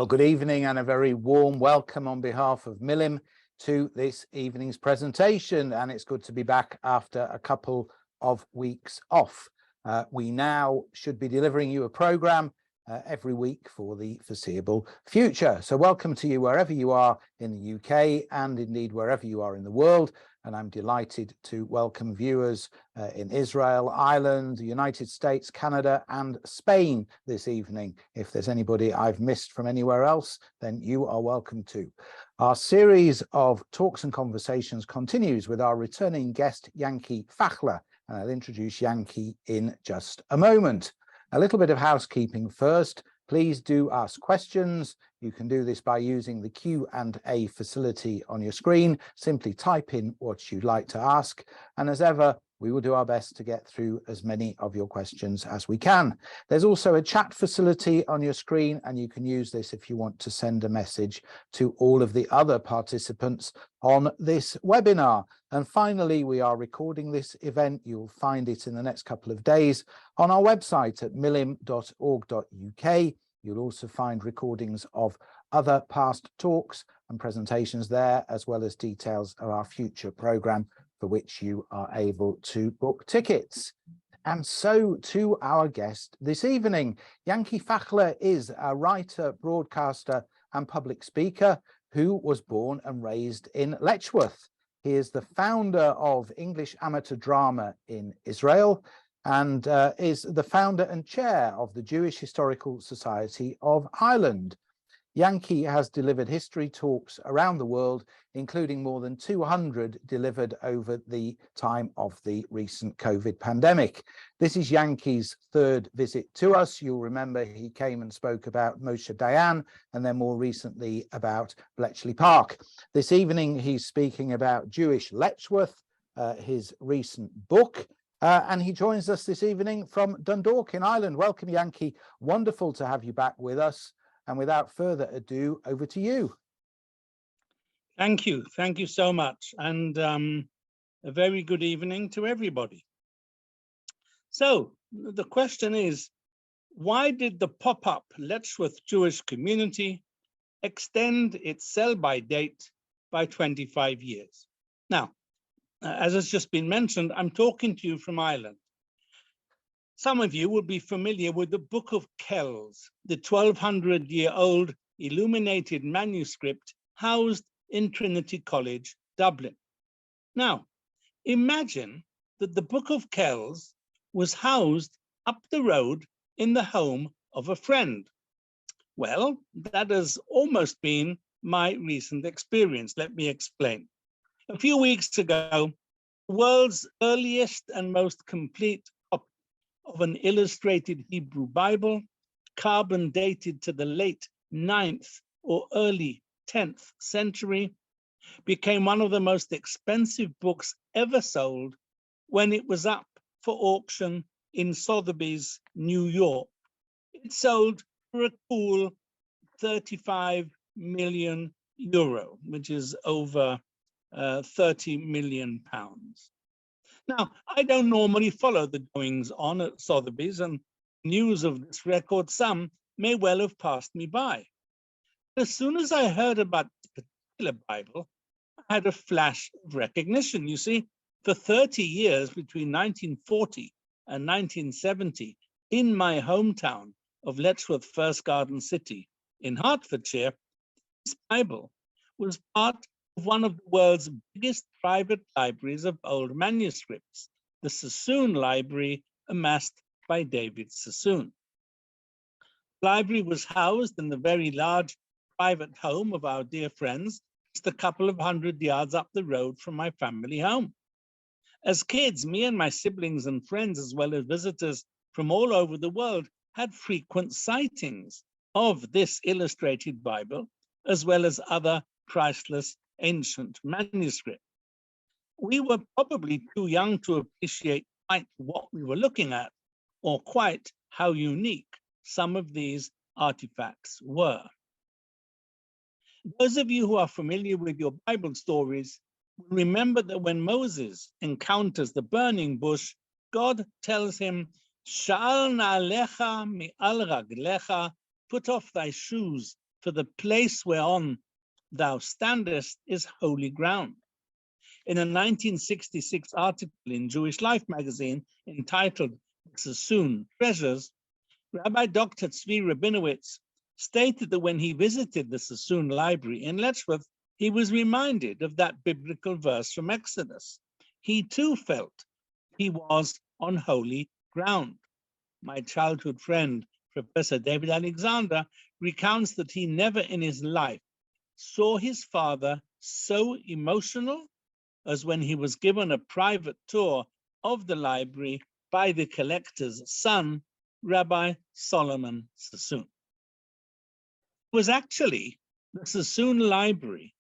Well, good evening and a very warm welcome on behalf of Milim to this evening's presentation. And it's good to be back after a couple of weeks off. We now should be delivering you a program every week for the foreseeable future. So welcome to you wherever you are in the UK and indeed wherever you are in the world. And I'm delighted to welcome viewers in Israel, Ireland, the United States, Canada, and Spain this evening. If there's anybody I've missed from anywhere else, then you are welcome too. Our series of talks and conversations continues with our returning guest, Yanky Fachler, and I'll introduce Yanky in just a moment. A little bit of housekeeping first. Please do ask questions. You can do this by using the Q&A facility on your screen. Simply type in what you'd like to ask. And as ever, we will do our best to get through as many of your questions as we can. There's also a chat facility on your screen, and you can use this if you want to send a message to all of the other participants on this webinar. And finally, we are recording this event. You'll find it in the next couple of days on our website at milim.org.uk. You'll also find recordings of other past talks and presentations there, as well as details of our future program for which you are able to book tickets. And so to our guest this evening. Yanky Fachler is a writer, broadcaster, and public speaker who was born and raised in Letchworth. He is the founder of English Amateur Drama in Israel and is the founder and chair of the Jewish Historical Society of Ireland. Yanky has delivered history talks around the world, including more than 200 delivered over the time of the recent COVID pandemic. This is Yanky's third visit to us. You'll remember he came and spoke about Moshe Dayan and then more recently about Bletchley Park. This evening he's speaking about Jewish Letchworth, his recent book. And he joins us this evening from Dundalk in Ireland. Welcome, Yanky. Wonderful to have you back with us. And without further ado, over to you. Thank you. Thank you so much. And a very good evening to everybody. So the question is, why did the pop-up Letchworth Jewish community extend its sell-by date by 25 years? Now, as has just been mentioned, I'm talking to you from Ireland. Some of you will be familiar with the Book of Kells, the 1200-year-old illuminated manuscript housed in Trinity College, Dublin. Now, imagine that the Book of Kells was housed up the road in the home of a friend. Well, that has almost been my recent experience. Let me explain. A few weeks ago, the world's earliest and most complete copy of an illustrated Hebrew Bible, carbon dated to the late 9th or early 10th century, became one of the most expensive books ever sold when it was up for auction in Sotheby's, New York. It sold for a cool 35 million euro, which is over 30 million pounds. Now, I don't normally follow the goings on at Sotheby's, and news of this record sum may well have passed me by. As soon as I heard about this particular Bible, I had a flash of recognition. You see, for 30 years between 1940 and 1970, in my hometown of Letchworth First Garden City in Hertfordshire, this Bible was part of one of the world's biggest private libraries of old manuscripts, the Sassoon Library, amassed by David Sassoon. The library was housed in the very large private home of our dear friends, just a couple of 100 yards up the road from my family home. As kids, me and my siblings and friends, as well as visitors from all over the world, had frequent sightings of this illustrated Bible, as well as other priceless ancient manuscripts. We were probably too young to appreciate quite what we were looking at, or quite how unique some of these artifacts were. Those of you who are familiar with your Bible stories will remember that when Moses encounters the burning bush, God tells him, "Sha'al na'alecha mi'al raglecha," put off thy shoes for the place whereon thou standest is holy ground. In a 1966 article in Jewish Life magazine entitled Sassoon Treasures, Rabbi Dr. Tzvi Rabinowitz stated that when he visited the Sassoon Library in Letchworth, he was reminded of that biblical verse from Exodus. He too felt he was on holy ground. My childhood friend, Professor David Alexander, recounts that he never in his life saw his father so emotional as when he was given a private tour of the library by the collector's son, Rabbi Solomon Sassoon. It was actually the Sassoon Library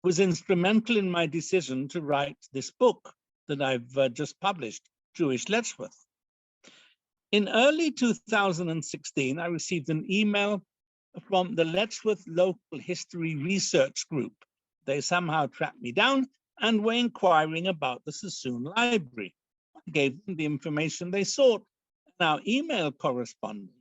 was instrumental in my decision to write this book that I've just published, Jewish Letchworth. In early 2016, I received an email from the Letchworth Local History Research Group. They somehow tracked me down and were inquiring about the Sassoon Library. I gave them the information they sought, and our email correspondence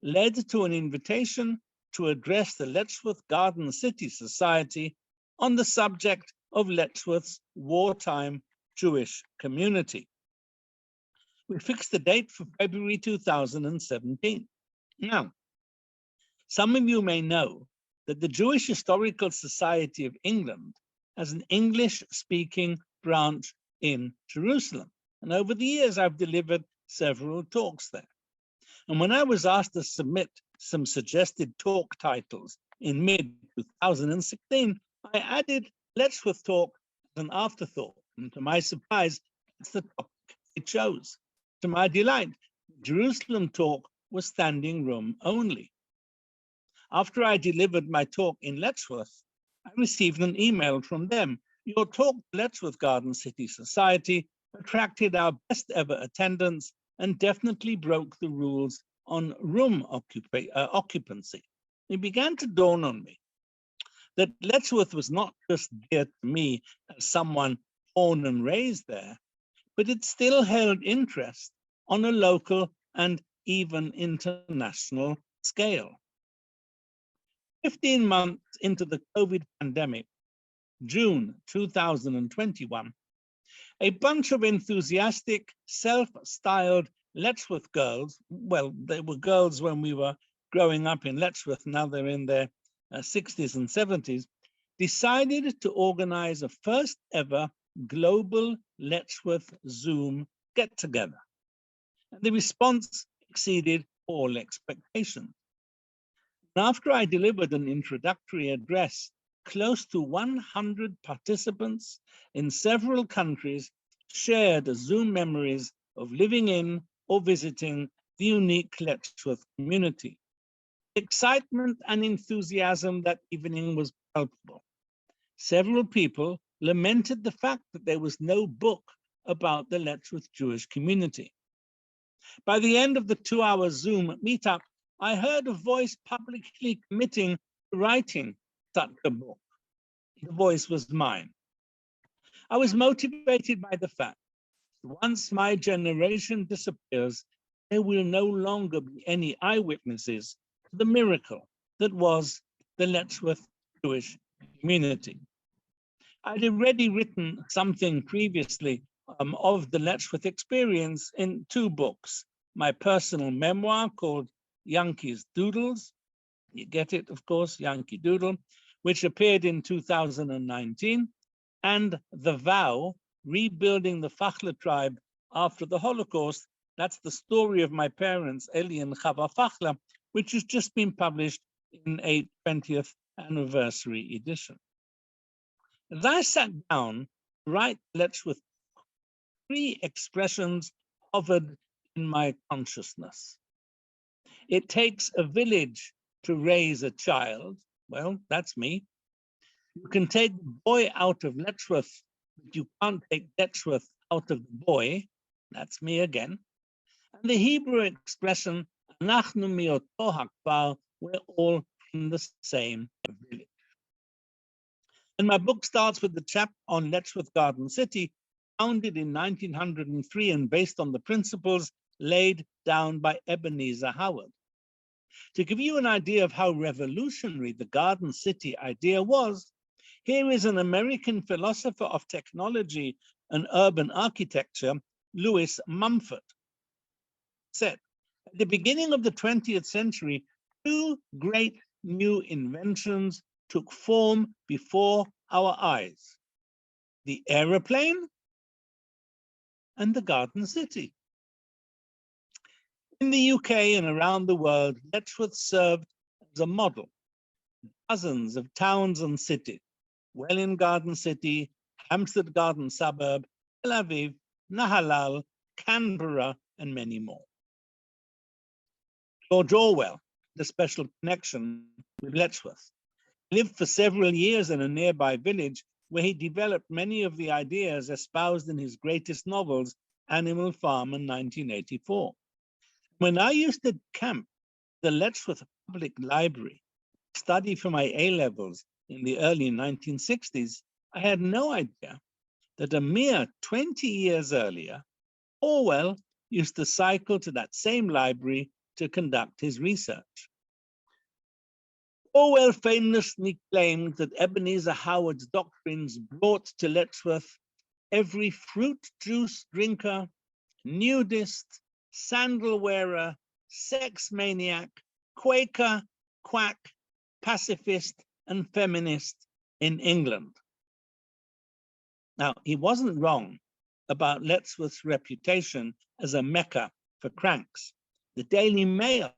led to an invitation to address the Letchworth Garden City Society on the subject of Letchworth's wartime Jewish community. We fixed the date for February 2017. Now, some of you may know that the Jewish Historical Society of England has an English-speaking branch in Jerusalem. And over the years, I've delivered several talks there. And when I was asked to submit some suggested talk titles in mid-2016, I added Letchworth Talk as an afterthought. And to my surprise, that's the topic they chose. To my delight, Jerusalem Talk was standing room only. After I delivered my talk in Letchworth, I received an email from them. Your talk, Letchworth Garden City Society, attracted our best ever attendance and definitely broke the rules on room occupancy. It began to dawn on me that Letchworth was not just dear to me as someone born and raised there, but it still held interest on a local and even international scale. 15 months into the COVID pandemic, June 2021, a bunch of enthusiastic, self-styled Letchworth girls, well, they were girls when we were growing up in Letchworth, now they're in their 60s and 70s, decided to organize a first ever global Letchworth Zoom get-together. And the response exceeded all expectations. And after I delivered an introductory address, close to 100 participants in several countries shared Zoom memories of living in or visiting the unique Letchworth community. Excitement and enthusiasm that evening was palpable. Several people lamented the fact that there was no book about the Letchworth Jewish community. By the end of the 2-hour Zoom meetup, I heard a voice publicly committing to writing such a book. The voice was mine. I was motivated by the fact that once my generation disappears, there will no longer be any eyewitnesses to the miracle that was the Letchworth Jewish community. I'd already written something previously of the Letchworth experience in 2 books, my personal memoir called Yanky's Doodles, you get it, of course, Yankee Doodle, which appeared in 2019, and The Vow, Rebuilding the Fachler Tribe After the Holocaust. That's the story of my parents, Eli and Chava Fachler, which has just been published in a 20th anniversary edition. As I sat down to write Letchworth, 3 expressions hovered in my consciousness. It takes a village to raise a child. Well, that's me. You can take the boy out of Letchworth, but you can't take Letchworth out of the boy. That's me again. And the Hebrew expression, Anachnu mioto hakvar, we're all from the same village. And my book starts with the chapter on Letchworth Garden City, founded in 1903 and based on the principles laid down by Ebenezer Howard. To give you an idea of how revolutionary the Garden City idea was, here is an American philosopher of technology and urban architecture, Louis Mumford, said, at the beginning of the 20th century, two great new inventions took form before our eyes: the aeroplane and the Garden City. In the UK and around the world, Letchworth served as a model for dozens of towns and cities: Welwyn Garden City, Hampstead Garden Suburb, Tel Aviv, Nahalal, Canberra, and many more. George Orwell had a special connection with Letchworth. He lived for several years in a nearby village where he developed many of the ideas espoused in his greatest novels, Animal Farm in 1984. When I used to camp at the Letchworth Public Library, study for my A-levels in the early 1960s, I had no idea that a mere 20 years earlier, Orwell used to cycle to that same library to conduct his research. Orwell famously claimed that Ebenezer Howard's doctrines brought to Letchworth every fruit juice drinker, nudist, sandal wearer, sex maniac, Quaker, quack, pacifist, and feminist in England. Now, he wasn't wrong about Letchworth's reputation as a mecca for cranks. The Daily Mail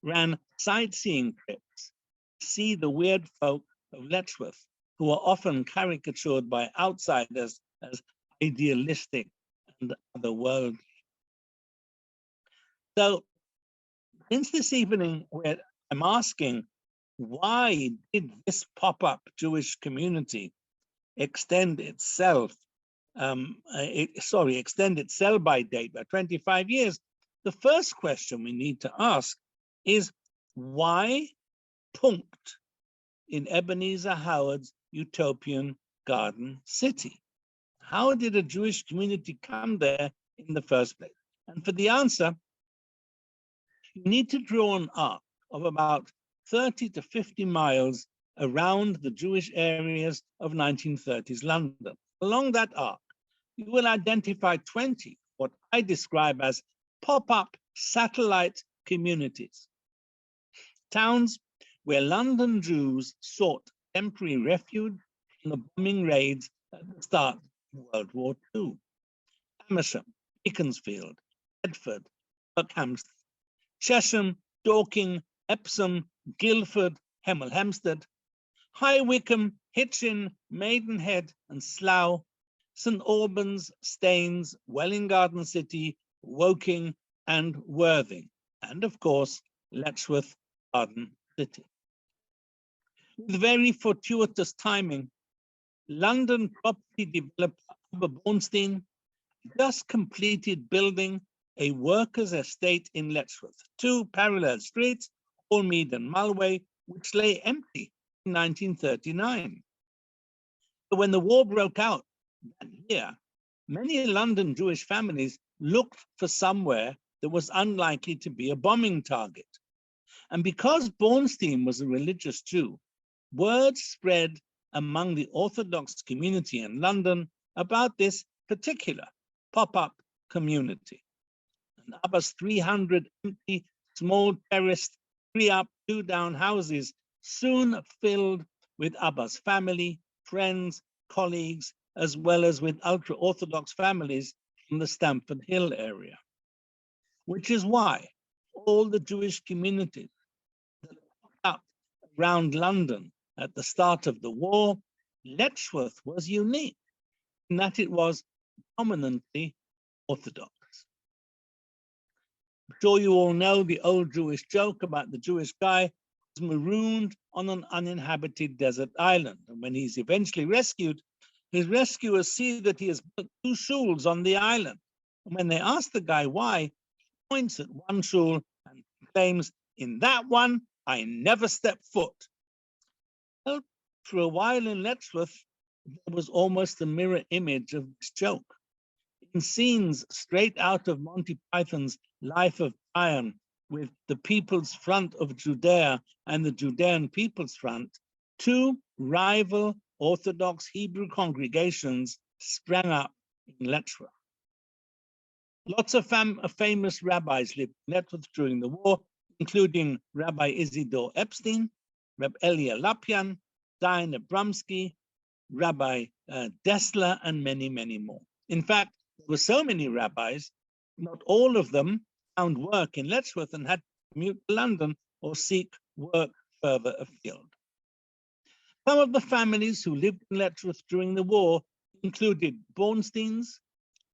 ran sightseeing trips to see the weird folk of Letchworth, who are often caricatured by outsiders as idealistic and otherworldly. So, since this evening, I'm asking, why did this pop-up Jewish community extend its sell-by date by 25 years? The first question we need to ask is, why Punkt in Ebenezer Howard's utopian Garden City? How did a Jewish community come there in the first place? And for the answer, you need to draw an arc of about 30 to 50 miles around the Jewish areas of 1930s London. Along that arc, you will identify 20 what I describe as pop-up satellite communities, towns where London Jews sought temporary refuge from the bombing raids at the start of World War II. Amersham, Beaconsfield, Bedford, Berkhamsted, Chesham, Dorking, Epsom, Guildford, Hemel Hempstead, High Wycombe, Hitchin, Maidenhead, and Slough, St Albans, Staines, Welwyn Garden City, Woking, and Worthing, and of course, Letchworth Garden City. With very fortuitous timing, London property developer Abba Bornstein just completed building a workers' estate in Letchworth, two parallel streets, Allmead and Mulway, which lay empty in 1939. But when the war broke out that year, many London Jewish families looked for somewhere that was unlikely to be a bombing target. And because Bornstein was a religious Jew, word spread among the Orthodox community in London about this particular pop-up community. And Abba's 300 empty, small terraced, 3 up, 2 down houses soon filled with Abba's family, friends, colleagues, as well as with ultra-Orthodox families from the Stamford Hill area. Which is why all the Jewish communities that popped up around London at the start of the war, Letchworth was unique in that it was dominantly Orthodox. I'm sure you all know the old Jewish joke about the Jewish guy who's marooned on an uninhabited desert island. And when he's eventually rescued, his rescuers see that he has built 2 shuls on the island. And when they ask the guy why, he points at one shul and claims, "In that one, I never step foot." Well, for a while in Letchworth, there was almost a mirror image of this joke. In scenes straight out of Monty Python's Life of Brian, with the People's Front of Judea and the Judean People's Front, two rival Orthodox Hebrew congregations sprang up in Letchworth. Lots of famous rabbis lived in Letchworth during the war, including Rabbi Isidore Epstein, Rabbi Eliyahu Lapian, Dayan Abramsky, Rabbi Dessler, and many, many more. In fact, there were so many rabbis, not all of them found work in Letchworth and had to commute to London or seek work further afield. Some of the families who lived in Letchworth during the war included Bornsteins,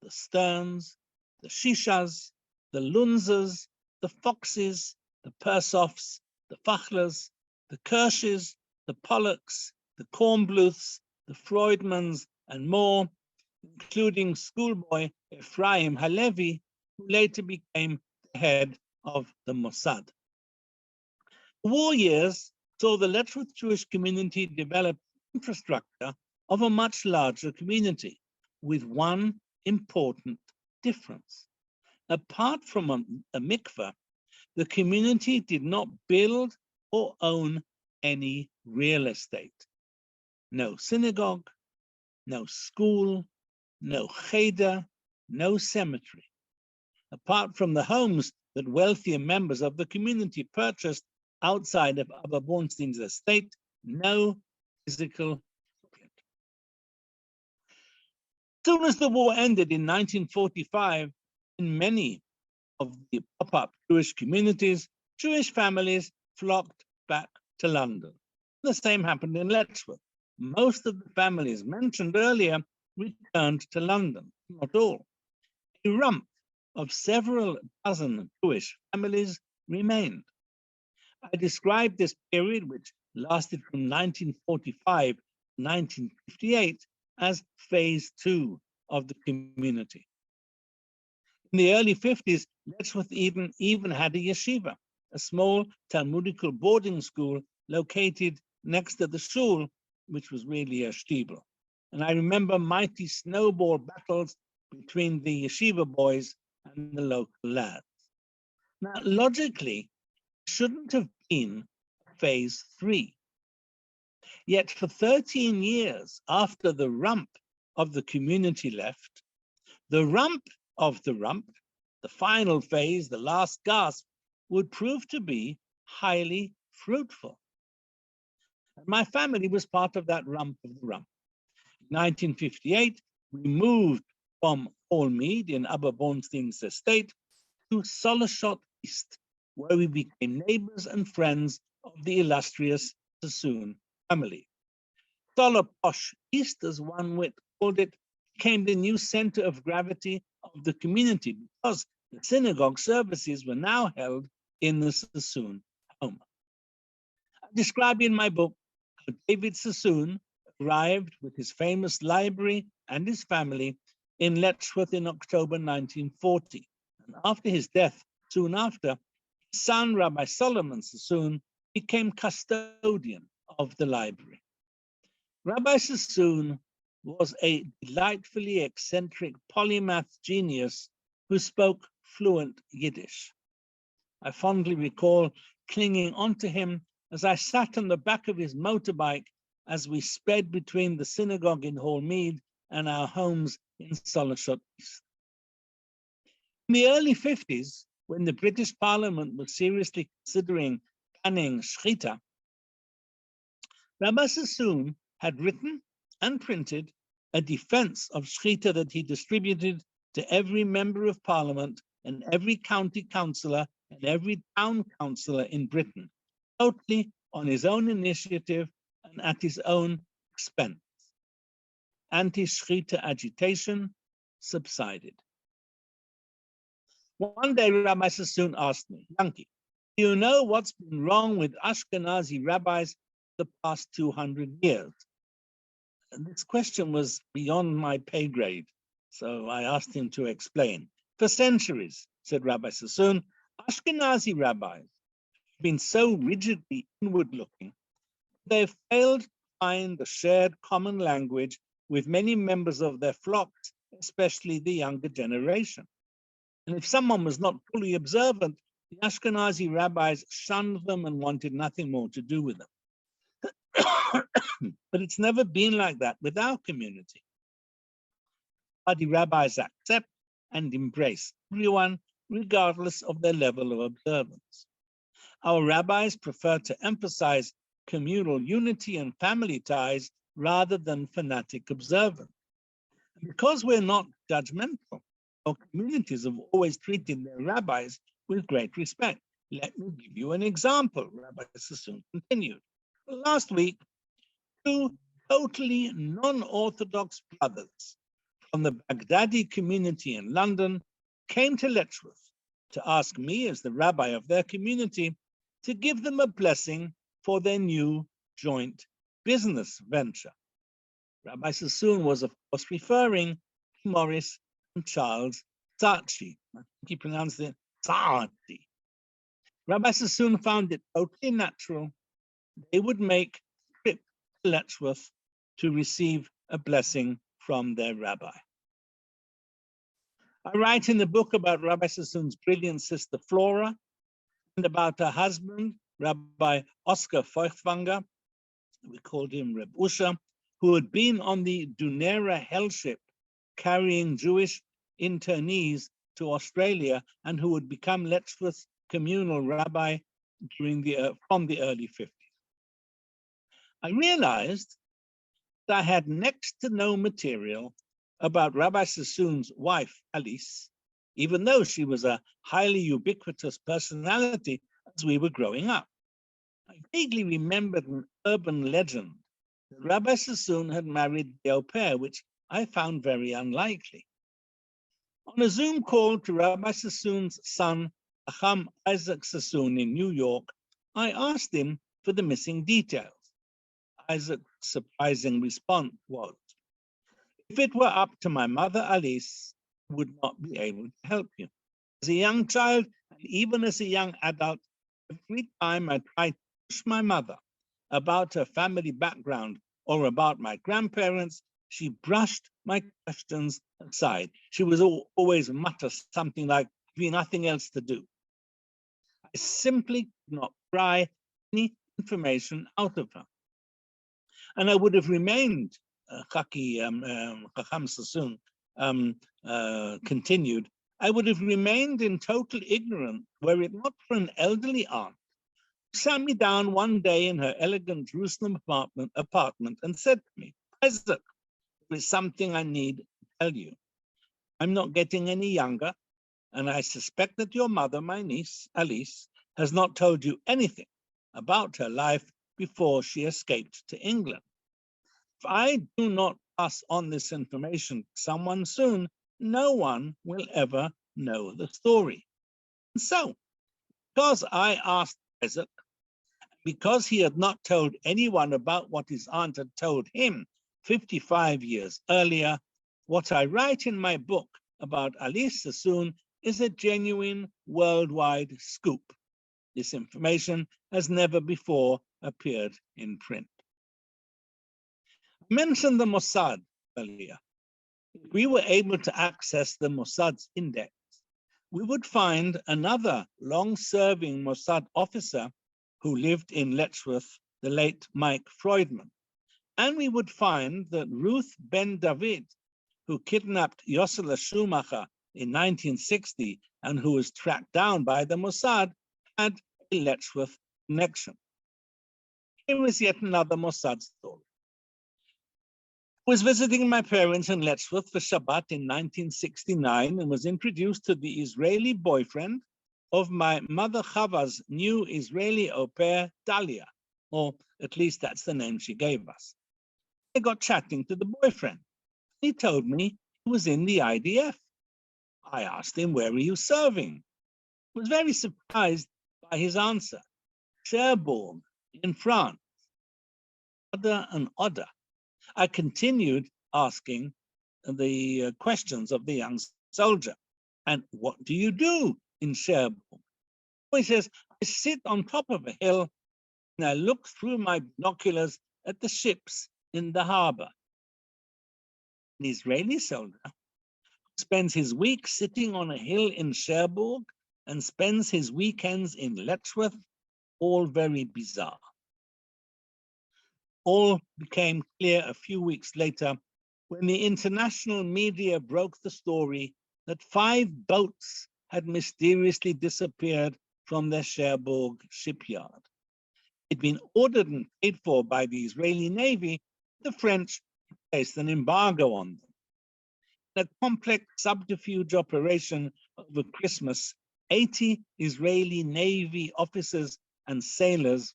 the Sterns, the Shishas, the Lunzers, the Foxes, the Persoffs, the Fachlers, the Kirsches, the Pollocks, the Kornbluths, the Freudmans, and more, including schoolboy Ephraim Halevi, who later became the head of the Mossad. The war years saw the Letchworth Jewish community develop infrastructure of a much larger community, with one important difference. Apart from a mikveh, the community did not build or own any real estate. No synagogue, no school, no cheder, no cemetery. Apart from the homes that wealthier members of the community purchased outside of Abba Bornstein's estate, no physical footprint. As soon as the war ended in 1945, in many of the pop-up Jewish communities, Jewish families flocked back to London. The same happened in Letchworth. Most of the families mentioned earlier returned to London, not all. A rump of several dozen Jewish families remained. I described this period, which lasted from 1945 to 1958, as phase 2 of the community. In the early 50s, Letchworth even had a yeshiva, a small Talmudical boarding school located next to the shul, which was really a shtibel. And I remember mighty snowball battles between the yeshiva boys and the local lads. Now, logically, it shouldn't have been phase 3. Yet for 13 years after the rump of the community left, the rump of the rump, the final phase, the last gasp, would prove to be highly fruitful. And my family was part of that rump of the rump. In 1958, we moved from Hallmead in Abba Bornstein's estate to Sollershott East, where we became neighbors and friends of the illustrious Sassoon family. Sollershott East, as one would call it, became the new center of gravity of the community because the synagogue services were now held in the Sassoon home. I describe in my book how David Sassoon arrived with his famous library and his family in Letchworth in October 1940. And after his death, soon after, his son, Rabbi Solomon Sassoon, became custodian of the library. Rabbi Sassoon was a delightfully eccentric polymath genius who spoke fluent Yiddish. I fondly recall clinging onto him as I sat on the back of his motorbike as we sped between the synagogue in Hallmead and our homes in Sollershott East. In the early 50s, when the British Parliament was seriously considering banning shechita, Rabbi Sassoon had written and printed a defense of shechita that he distributed to every member of Parliament and every county councillor and every town councillor in Britain, totally on his own initiative and at his own expense. Anti-shechita agitation subsided. One day, Rabbi Sassoon asked me, Yanky, do you know what's been wrong with Ashkenazi rabbis the past 200 years? And this question was beyond my pay grade, so I asked him to explain. For centuries, said Rabbi Sassoon, Ashkenazi rabbis have been so rigidly inward-looking, they've failed to find a shared common language with many members of their flocks, especially the younger generation. And if someone was not fully observant The Ashkenazi rabbis shunned them and wanted nothing more to do with them. But it's never been like that with our community. The rabbis accept and embrace everyone, regardless of their level of observance. Our rabbis prefer to emphasize communal unity and family ties rather than fanatic observance. And because we're not judgmental, our communities have always treated their rabbis with great respect. Let me give you an example, Rabbi Sassoon continued. Last week, two totally non-orthodox brothers from the Baghdadi community in London came to Letchworth to ask me, as the rabbi of their community, to give them a blessing for their new joint business venture. Rabbi Sassoon was, of course, referring to Morris and Charles Saatchi. I think he pronounced it Saatchi. Rabbi Sassoon found it totally natural they would make a trip to Letchworth to receive a blessing from their rabbi. I write in the book about Rabbi Sassoon's brilliant sister Flora and about her husband, Rabbi Oscar Feuchtwanger, we called him Reb Usha, who had been on the Dunera hell ship carrying Jewish internees to Australia and who would become Letchworth's communal rabbi from the early 50s. I realized that I had next to no material about Rabbi Sassoon's wife, Alice, even though she was a highly ubiquitous personality as we were growing up. I vaguely remembered an urban legend that Rabbi Sassoon had married the au pair, which I found very unlikely. On a Zoom call to Rabbi Sassoon's son, Acham Isaac Sassoon in New York, I asked him for the missing details. Isaac's surprising response was, "If it were up to my mother Alice, I would not be able to help you. As a young child, and even as a young adult, every time I tried to push my mother about her family background or about my grandparents, she brushed my questions aside. She was always mutter something like, 'Have you nothing else to do?' I simply could not pry any information out of her. And I would have remained, Chacham Sassoon continued, I would have remained in total ignorance were it not for an elderly aunt who sat me down one day in her elegant Jerusalem apartment and said to me, 'Isaac, there is something I need to tell you. I'm not getting any younger, and I suspect that your mother, my niece, Alice, has not told you anything about her life before she escaped to England. If I do not pass on this information to someone soon, no one will ever know the story.' And so, because I asked Isaac, because he had not told anyone about what his aunt had told him 55 years earlier, what I write in my book about Alice Sassoon is a genuine worldwide scoop. This information has never before appeared in print. I mentioned the Mossad earlier. If we were able to access the Mossad's index, we would find another long-serving Mossad officer who lived in Letchworth, the late Mike Freudman. And we would find that Ruth Ben David, who kidnapped Yossele Schumacher in 1960 and who was tracked down by the Mossad, had a Letchworth connection. Here is yet another Mossad story. I was visiting my parents in Letchworth for Shabbat in 1969 and was introduced to the Israeli boyfriend of my mother Chava's new Israeli au pair, Dalia, or at least that's the name she gave us. I got chatting to the boyfriend. He told me he was in the IDF. I asked him, "Where are you serving?" I was very surprised by his answer. "Cherbourg, in France." Odder and odder. I continued asking the questions of the young soldier. "And what do you do in Cherbourg?" He says, "I sit on top of a hill and I look through my binoculars at the ships in the harbor." An Israeli soldier who spends his week sitting on a hill in Cherbourg and spends his weekends in Letchworth, all very bizarre. All became clear a few weeks later when the international media broke the story that 5 boats had mysteriously disappeared from their Cherbourg shipyard. It had been ordered and paid for by the Israeli Navy. The French placed an embargo on them. In a complex subterfuge operation over Christmas, 80 Israeli Navy officers and sailors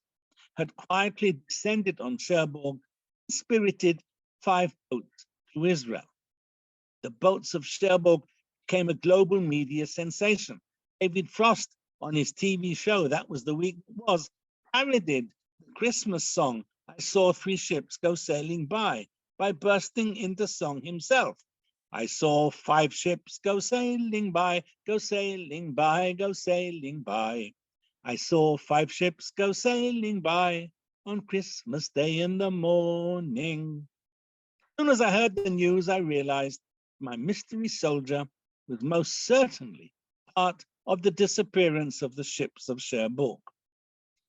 had quietly descended on Cherbourg and spirited 5 boats to Israel. The boats of Cherbourg became a global media sensation. David Frost, on his TV show, That Was the Week It Was, parodied the Christmas song, I Saw 3 Ships Go Sailing By bursting into song himself. I saw 5 ships go sailing by, go sailing by, go sailing by. I saw 5 ships go sailing by on Christmas Day in the morning. As soon as I heard the news, I realized my mystery soldier was most certainly part of the disappearance of the ships of Cherbourg.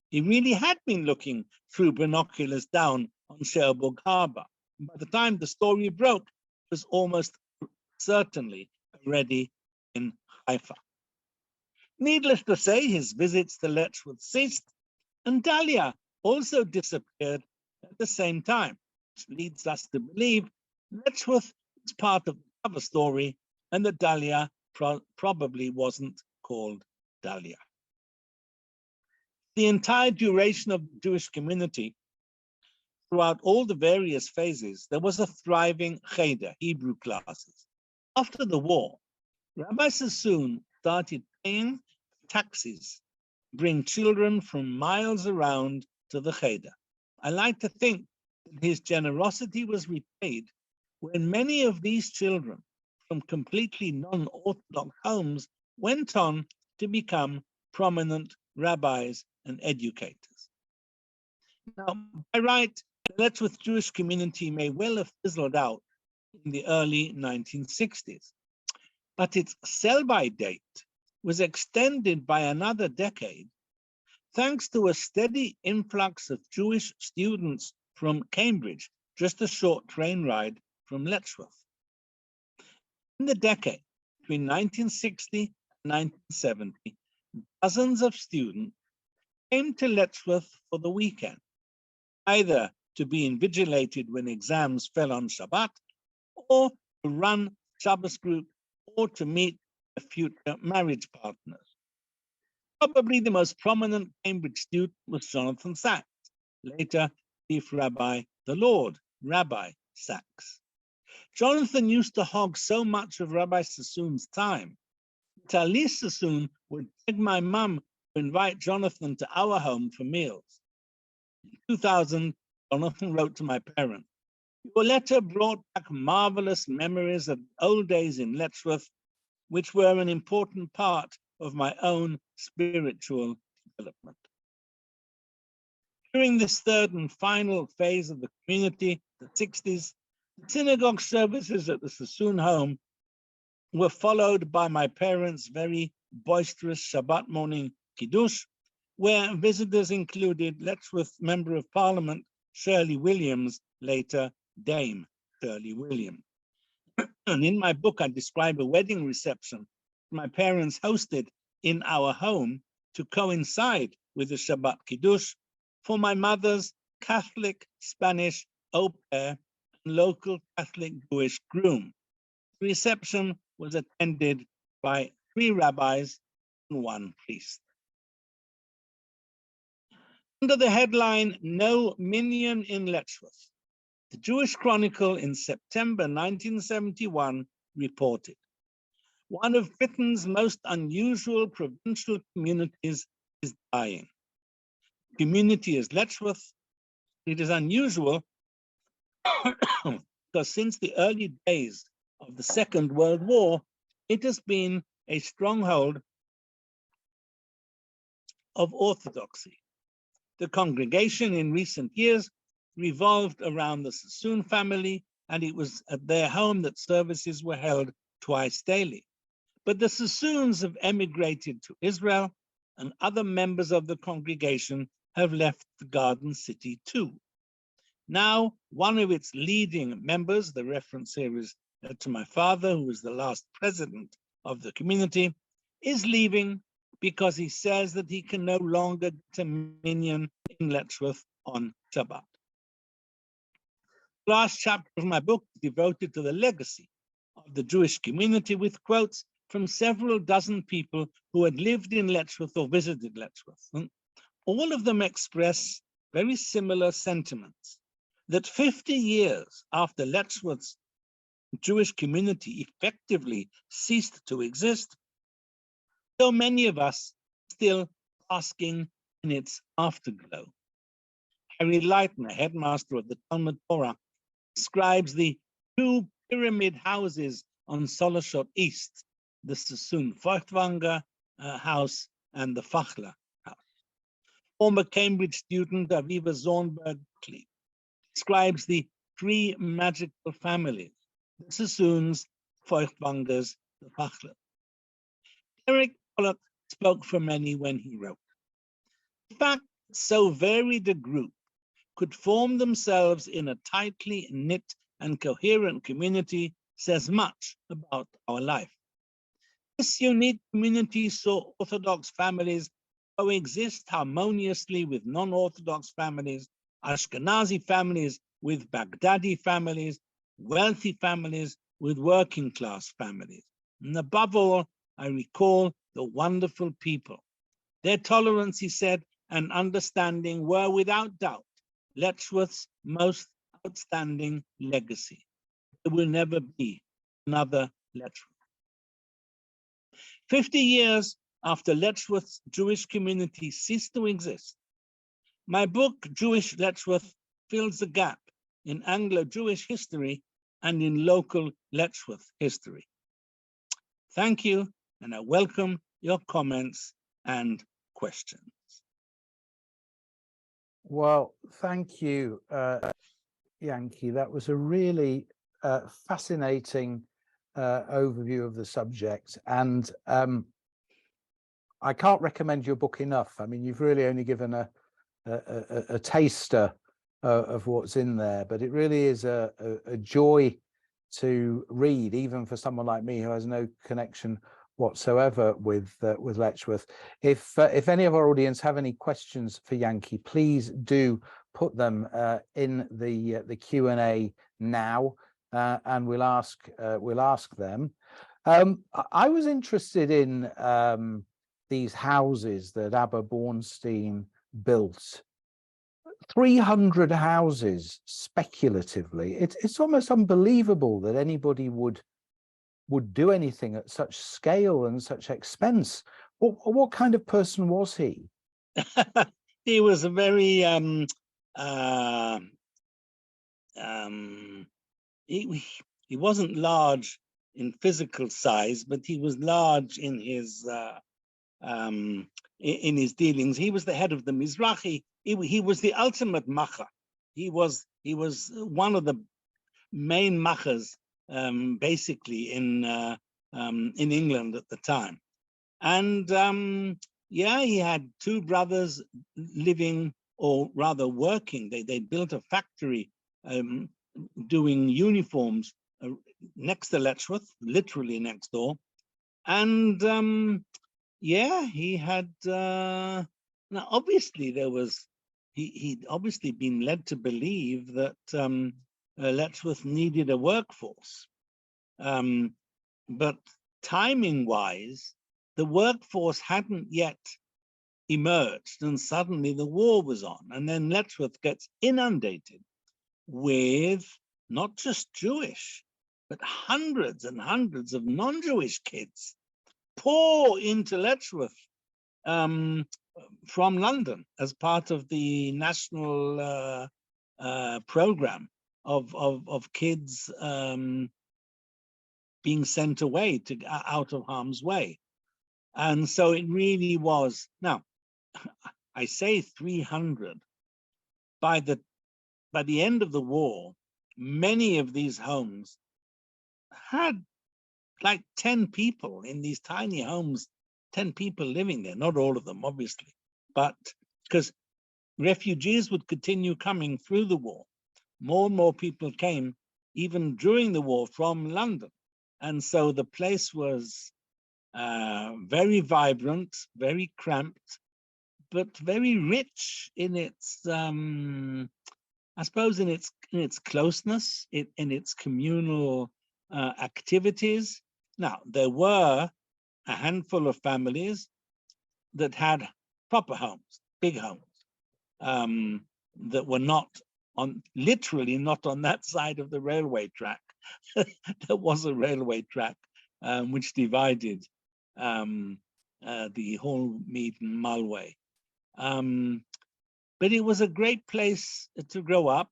He really had been looking through binoculars down on Cherbourg Harbor. By the time the story broke, it was almost certainly already in Haifa. Needless to say, his visits to Letchworth ceased, and Dahlia also disappeared at the same time, which leads us to believe Letchworth was part of the cover story and that Dahlia probably wasn't called Dahlia. The entire duration of the Jewish community, throughout all the various phases, there was a thriving cheder, Hebrew classes. After the war, Rabbi Sassoon started paying taxis to bring children from miles around to the cheder. I like to think that his generosity was repaid when many of these children from completely non-orthodox homes went on to become prominent rabbis and educators. Now, by right, the Letchworth Jewish community may well have fizzled out in the early 1960s, but its sell-by date was extended by another decade thanks to a steady influx of Jewish students from Cambridge, just a short train ride from Letchworth. In the decade between 1960 and 1970, dozens of students came to Letchworth for the weekend, either to be invigilated when exams fell on Shabbat, or to run Shabbos group, or to meet their future marriage partners. Probably the most prominent Cambridge student was Jonathan Sacks, later Chief Rabbi, the Lord, Rabbi Sacks. Jonathan used to hog so much of Rabbi Sassoon's time that Ali Sassoon would beg my mum to invite Jonathan to our home for meals. In 2000, Jonathan wrote to my parents, "Your letter brought back marvelous memories of the old days in Letchworth, which were an important part of my own spiritual development." During this third and final phase of the community, the 60s, the synagogue services at the Sassoon home were followed by my parents' very boisterous Shabbat morning Kiddush, where visitors included Letchworth Member of Parliament Shirley Williams, later Dame Shirley Williams. And in my book, I describe a wedding reception my parents hosted in our home to coincide with the Shabbat Kiddush for my mother's Catholic Spanish au pair and local Catholic Jewish groom. The reception was attended by 3 rabbis and 1 priest. Under the headline, "No Minyan in Letchworth," the Jewish Chronicle in September 1971 reported, "One of Britain's most unusual provincial communities is dying. The community is Letchworth. It is unusual because since the early days of the Second World War, it has been a stronghold of orthodoxy. The congregation in recent years revolved around the Sassoon family, and it was at their home that services were held twice daily. but the Sassoons have emigrated to Israel, and other members of the congregation have left the Garden City too. Now, one of its leading members, the reference here is to my father, who was the last president of the community, is leaving because he says that he can no longer get a minyan in Letchworth on Shabbat. The last chapter of my book is devoted to the legacy of the Jewish community, with quotes from several dozen people who had lived in Letchworth or visited Letchworth. And all of them express very similar sentiments, that 50 years after Letchworth's Jewish community effectively ceased to exist, so many of us still basking in its afterglow. Harry Leitner, headmaster of the Talmud Torah, describes the two pyramid houses on Sollershott East, the Sassoon Feuchtwanger house and the Fachler house. Former Cambridge student Aviva Zornberg describes the three magical families, the Sassoons, Feuchtwangers, the Fachler. Eric Pollock spoke for many when he wrote, "The fact that so varied a group could form themselves in a tightly knit and coherent community says much about our life. This unique community saw Orthodox families coexist harmoniously with non-Orthodox families, Ashkenazi families with Baghdadi families, wealthy families with working class families. And above all, I recall the wonderful people. Their tolerance," he said, "and understanding were without doubt Letchworth's most outstanding legacy. There will never be another Letchworth." 50 years after Letchworth's Jewish community ceased to exist, my book, Jewish Letchworth, fills the gap in Anglo-Jewish history and in local Letchworth history. Thank you, and I welcome your comments and questions. Well, thank you, Yanky. That was a really fascinating overview of the subject, and I can't recommend your book enough. I mean, you've really only given a taster of what's in there, but it really is a joy to read, even for someone like me who has no connection whatsoever with Letchworth. If any of our audience have any questions for Yanky, please do put them in the Q&A now, and we'll ask them. I was interested in these houses that Abba Bornstein built. 300 houses speculatively. It's almost unbelievable that anybody would do anything at such scale and such expense. What kind of person was he? He was a very he wasn't large in physical size, but he was large in his dealings. He was the head of the Mizrahi. He was the ultimate macher. He was one of the main machers, basically in England at the time. And yeah, he had two brothers living, or rather working. They built a factory doing uniforms next to Letchworth, literally next door. And yeah, he had now obviously there was he'd obviously been led to believe that Letchworth needed a workforce, but timing wise, the workforce hadn't yet emerged, and suddenly the war was on, and then Letchworth gets inundated with not just Jewish, but hundreds and hundreds of non-Jewish kids pour into Letchworth from London as part of the national program of kids being sent away to out of harm's way. And so it really was. Now, I say 300. By the end of the war, many of these homes had like 10 people in these tiny homes, 10 people living there, not all of them, obviously, but because refugees would continue coming through the war. More and more people came, even during the war, from London. And so the place was very vibrant, very cramped, but very rich in its, I suppose, in its closeness, in its communal activities. Now, there were a handful of families that had proper homes, big homes, that were not literally not on that side of the railway track. There was a railway track which divided the Hallmead and Mulway. But it was a great place to grow up.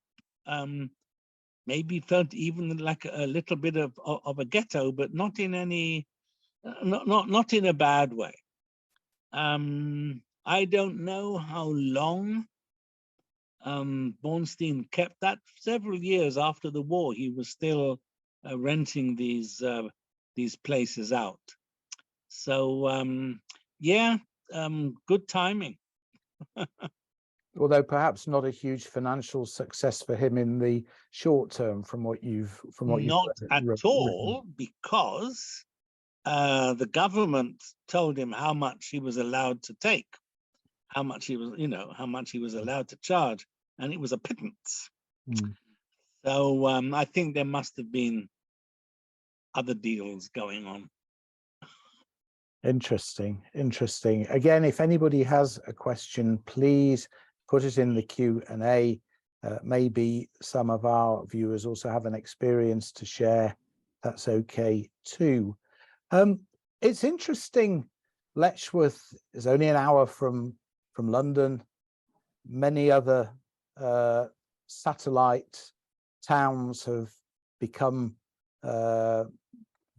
Maybe felt even like a little bit of a ghetto, but not in any, not in a bad way. I don't know how long Bornstein kept that. Several years after the war, he was still renting these places out. So yeah, good timing. Although perhaps not a huge financial success for him in the short term, from what you've not at all, because the government told him how much he was allowed to take, how much he was, how much he was allowed to charge, and it was a pittance. So I think there must have been other deals going on. Interesting. Again, if anybody has a question, please put it in the Q&A. Maybe some of our viewers also have an experience to share. That's okay too. It's interesting. Letchworth is only an hour from London. Many other satellite towns have become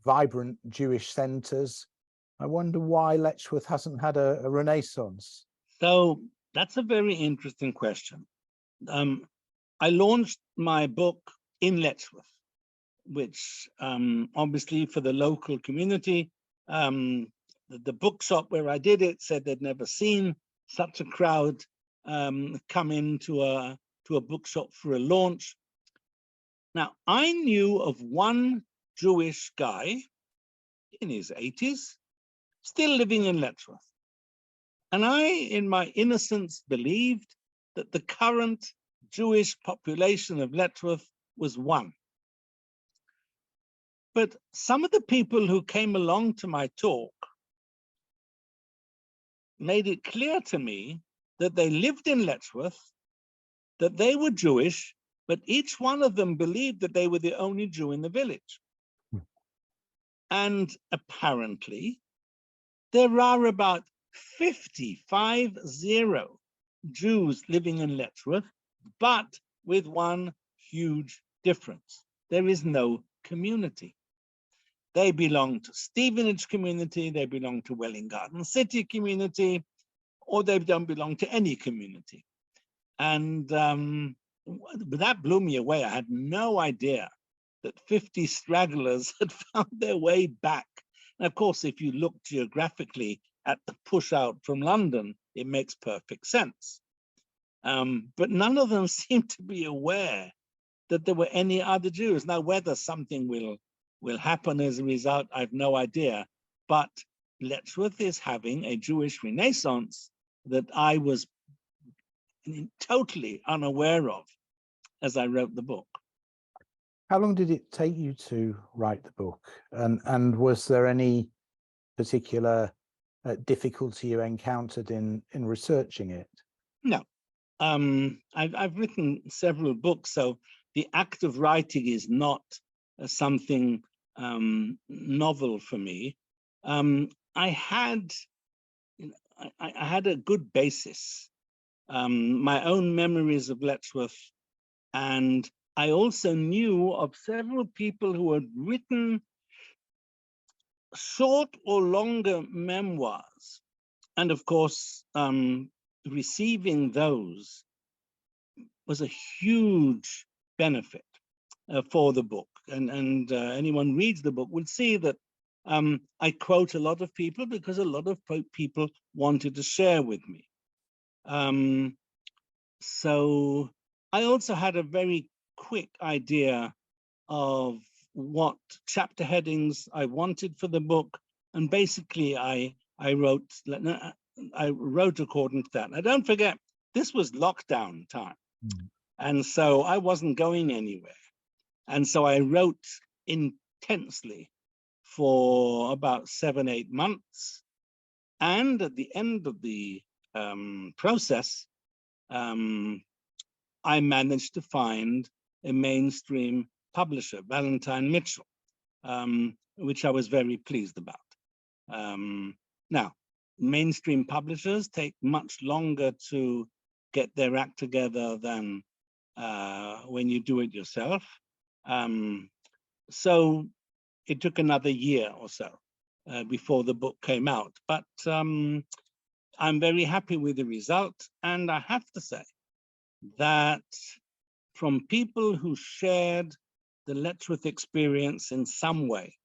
vibrant Jewish centers. I wonder why Letchworth hasn't had a renaissance. So that's a very interesting question. I launched my book in Letchworth, which obviously for the local community, the bookshop where I did it said they'd never seen such a crowd come into a bookshop for a launch. Now, I knew of one Jewish guy in his 80s, still living in Letchworth. And I, in my innocence, believed that the current Jewish population of Letchworth was 1. But some of the people who came along to my talk made it clear to me that they lived in Letchworth, that they were Jewish, but each one of them believed that they were the only Jew in the village. And apparently, there are about 50 Jews living in Letchworth, but with one huge difference. There is no community. They belong to Stevenage community, they belong to Welling Garden City community, or they don't belong to any community. And that blew me away. I had no idea that 50 stragglers had found their way back. And of course, if you look geographically at the push out from London, it makes perfect sense. But none of them seem to be aware that there were any other Jews. Now, whether something will happen as a result, I have no idea. But Letchworth is having a Jewish renaissance that I was totally unaware of as I wrote the book. How long did it take you to write the book? And was there any particular difficulty you encountered in researching it? No. I've written several books, so the act of writing is not something novel for me. I had a good basis, my own memories of Letchworth, and I also knew of several people who had written short or longer memoirs. And of course, receiving those was a huge benefit for the book. And anyone reads the book will see that I quote a lot of people because a lot of people wanted to share with me. So I also had a very quick idea of what chapter headings I wanted for the book, and basically I wrote according to that. Now don't forget, this was lockdown time, and so I wasn't going anywhere, and so I wrote intensely for about 7-8 months, and at the end of the process, I managed to find a mainstream publisher, Valentine Mitchell, which I was very pleased about. Now, mainstream publishers take much longer to get their act together than when you do it yourself. So it took another year or so before the book came out, but I'm very happy with the result. And I have to say that from people who shared the Letchworth experience in some way,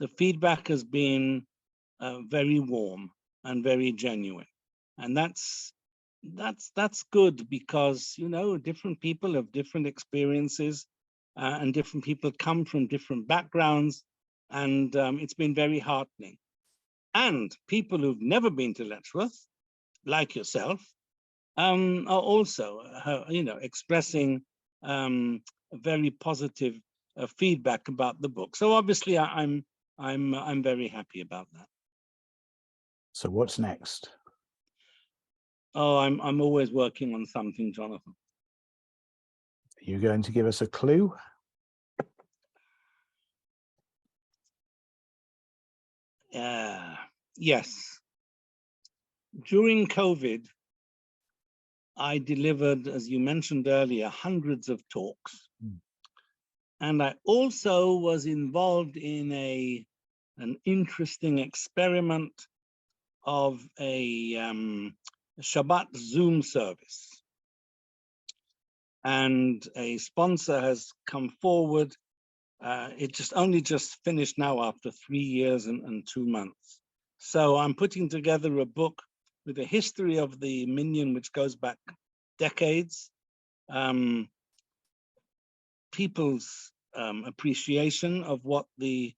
the feedback has been very warm and very genuine. And that's good because, you know, different people have different experiences and different people come from different backgrounds. And it's been very heartening. And people who've never been to Letchworth, like yourself, are also, you know, expressing very positive feedback about the book. So obviously, I'm very happy about that. So what's next? Oh, I'm always working on something, Jonathan. Are you going to give us a clue? Yes. During COVID, I delivered, as you mentioned earlier, hundreds of talks. And I also was involved in an interesting experiment of a Shabbat Zoom service. And a sponsor has come forward. It only just finished now after 3 years and 2 months. So I'm putting together a book with a history of the minyan, which goes back decades, people's appreciation of what the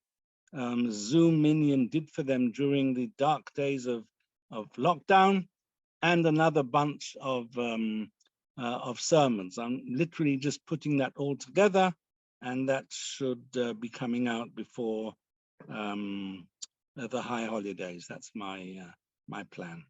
Zoom minyan did for them during the dark days of lockdown, and another bunch of sermons. I'm literally just putting that all together, and that should be coming out before the high holidays. That's my plan.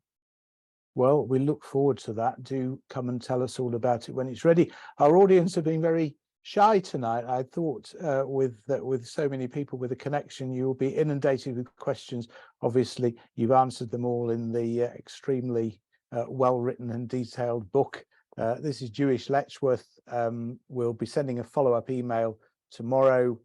Well, we look forward to that. Do come and tell us all about it when it's ready. Our audience have been very shy tonight. I thought with so many people with a connection, you will be inundated with questions. Obviously, you've answered them all in the extremely well-written and detailed book. This is Jewish Letchworth. We'll be sending a follow-up email tomorrow,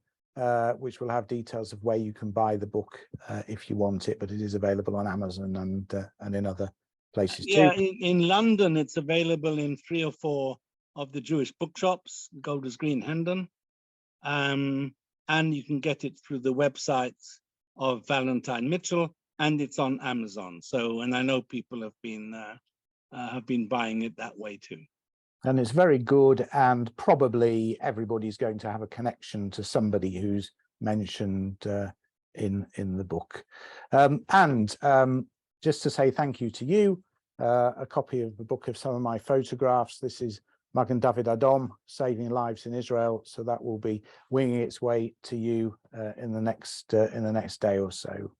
which will have details of where you can buy the book if you want it, but it is available on Amazon and in other places too. Yeah, in London, it's available in 3 or 4 of the Jewish bookshops, Golders Green, Hendon, and you can get it through the websites of Valentine Mitchell, and it's on Amazon. So, and I know people have been buying it that way too. And it's very good, and probably everybody's going to have a connection to somebody who's mentioned in the book. Just to say thank you to you, a copy of the book of some of my photographs. This is Magen David Adom, Saving Lives in Israel. So that will be winging its way to you in the next day or so.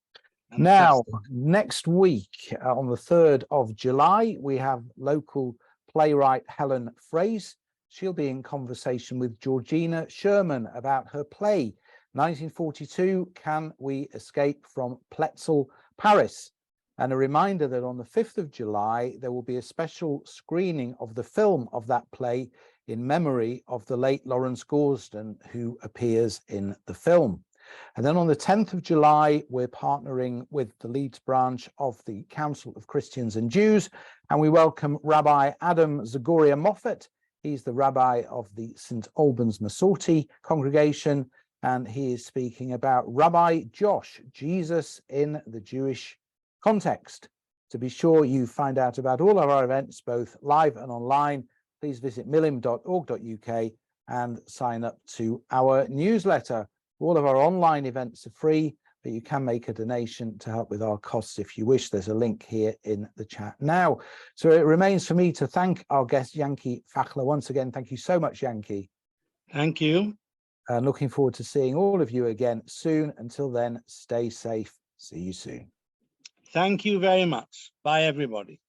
Fantastic. Now, next week on the 3rd of July, we have local playwright Helen Fraze. She'll be in conversation with Georgina Sherman about her play, 1942, Can We Escape from Pletzel, Paris? And a reminder that on the 5th of July, there will be a special screening of the film of that play in memory of the late Lawrence Gorsden, who appears in the film. And then on the 10th of July, we're partnering with the Leeds branch of the Council of Christians and Jews, and we welcome Rabbi Adam Zagoria Moffat. He's the rabbi of the St. Albans Masorti congregation, and he is speaking about Rabbi Josh, Jesus in the Jewish context. To be sure you find out about all of our events, both live and online, please visit milim.org.uk and sign up to our newsletter. All of our online events are free, but you can make a donation to help with our costs if you wish. There's a link here in the chat now. So it remains for me to thank our guest, Yanky Fachler. Once again, thank you so much, Yanky. Thank you. And looking forward to seeing all of you again soon. Until then, stay safe. See you soon. Thank you very much. Bye, everybody.